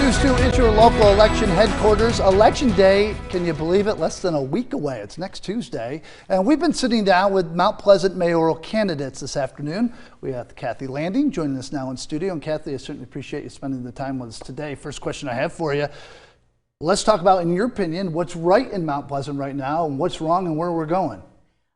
News 2 is your local election headquarters. Election Day, can you believe it? Less than a week away. It's next Tuesday. And we've been sitting down with Mount Pleasant mayoral candidates this afternoon. We have Kathy Landing joining us now in studio. And Kathy, I certainly appreciate you spending the time with us today. First question I have for you. Let's talk about, in your opinion, what's right in Mount Pleasant right now and what's wrong and where we're going.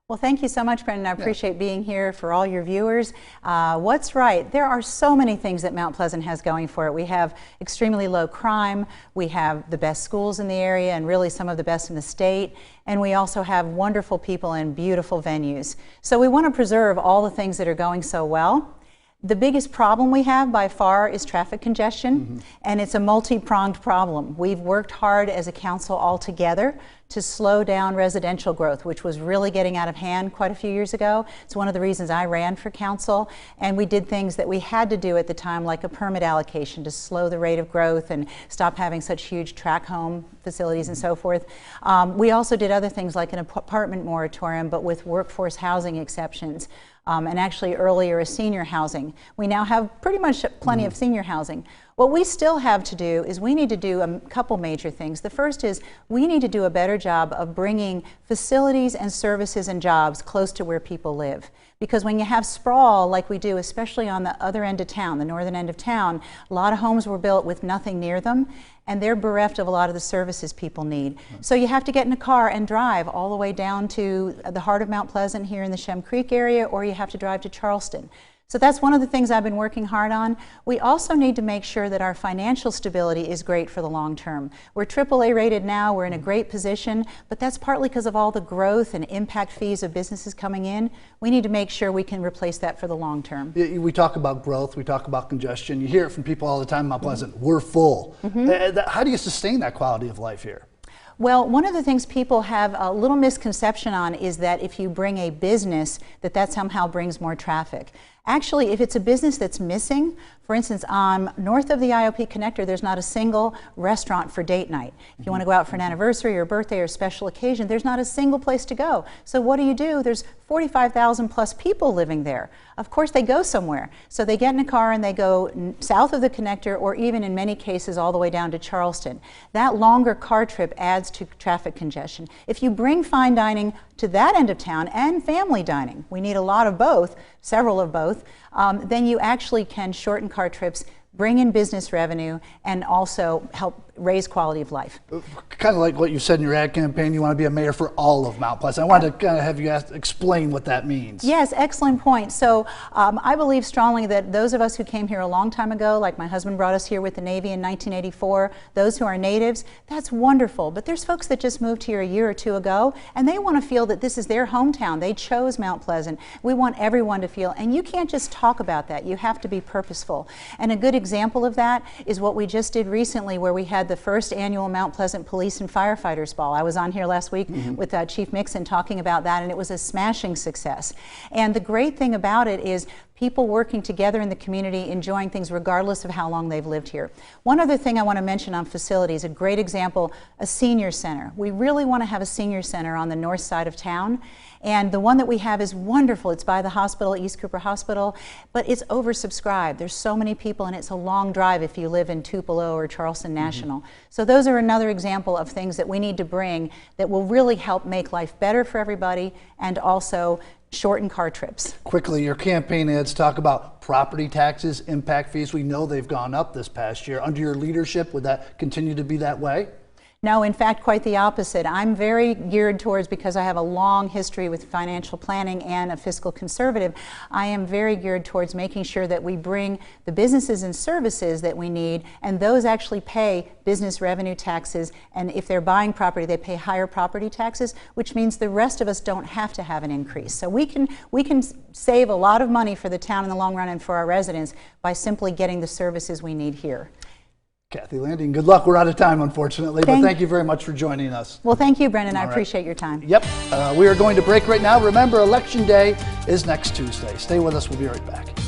Well, thank you so much, Brendan. I appreciate being here for all your viewers. What's right? There are so many things that Mount Pleasant has going for it. We have extremely low crime. We have the best schools in the area and really some of the best in the state. And we also have wonderful people and beautiful venues. So we want to preserve all the things that are going so well. The biggest problem we have by far is traffic congestion, and it's a multi-pronged problem. We've worked hard as a council all together to slow down residential growth, which was really getting out of hand quite a few years ago. It's one of the reasons I ran for council, and we did things that we had to do at the time, like a permit allocation to slow the rate of growth and stop having such huge tract home facilities and so forth. We also did other things like an apartment moratorium, but with workforce housing exceptions. And actually earlier a senior housing. We now have pretty much plenty of senior housing. What we still have to do is we need to do a couple major things. The first is we need to do a better job of bringing facilities and services and jobs close to where people live. Because when you have sprawl like we do, especially on the other end of town, the northern end of town, a lot of homes were built with nothing near them, and they're bereft of a lot of the services people need. So you have to get in a car and drive all the way down to the heart of Mount Pleasant here in the Shem Creek area, or you have to drive to Charleston. So that's one of the things I've been working hard on. We also need to make sure that our financial stability is great for the long term. We're AAA rated now, we're in a great position, but that's partly because of all the growth and impact fees of businesses coming in. We need to make sure we can replace that for the long term. We talk about growth, we talk about congestion. You hear it from people all the time in Mount Pleasant, we're full. How do you sustain that quality of life here? Well, one of the things people have a little misconception on is that if you bring a business, that somehow brings more traffic. Actually, if it's a business that's missing, for instance, north of the IOP connector, there's not a single restaurant for date night. If you want to go out for an anniversary or birthday or special occasion, there's not a single place to go. So what do? There's 45,000 plus people living there. Of course, they go somewhere. So they get in a car and they go south of the connector, or even in many cases all the way down to Charleston. That longer car trip adds to traffic congestion. If you bring fine dining to that end of town and family dining, we need a lot of both, several of both, then you actually can shorten car trips, bring in business revenue, and also help raise quality of life. Kind of like what you said in your ad campaign, you want to be a mayor for all of Mount Pleasant. I wanted to kind of have you explain what that means. Yes, excellent point. So I believe strongly that those of us who came here a long time ago, like my husband brought us here with the Navy in 1984, those who are natives, that's wonderful. But there's folks that just moved here a year or two ago, and they want to feel that this is their hometown. They chose Mount Pleasant. We want everyone to feel, and you can't just talk about that. You have to be purposeful. And a good example of that is what we just did recently, where we had the first annual Mount Pleasant Police and Firefighters Ball. I was on here last week with Chief Mixon talking about that, and it was a smashing success. And the great thing about it is people working together in the community, enjoying things regardless of how long they've lived here. One other thing I want to mention on facilities, a great example, a senior center. We really want to have a senior center on the north side of town. And the one that we have is wonderful. It's by the hospital, East Cooper Hospital, but it's oversubscribed. There's so many people, and it's a long drive if you live in Tupelo or Charleston National. So those are another example of things that we need to bring that will really help make life better for everybody and also shorten car trips. Quickly, your campaign ads talk about property taxes, impact fees. We know they've gone up this past year. Under your leadership, would that continue to be that way? No, in fact, quite the opposite. I'm very geared towards, because I have a long history with financial planning and a fiscal conservative, I am very geared towards making sure that we bring the businesses and services that we need, and those actually pay business revenue taxes, and if they're buying property, they pay higher property taxes, which means the rest of us don't have to have an increase. So we can save a lot of money for the town in the long run and for our residents by simply getting the services we need here. Kathy Landing, good luck. We're out of time, unfortunately, but thank you very much for joining us. Well, thank you, Brendan. I appreciate your time. Yep. We are going to break right now. Remember, Election Day is next Tuesday. Stay with us. We'll be right back.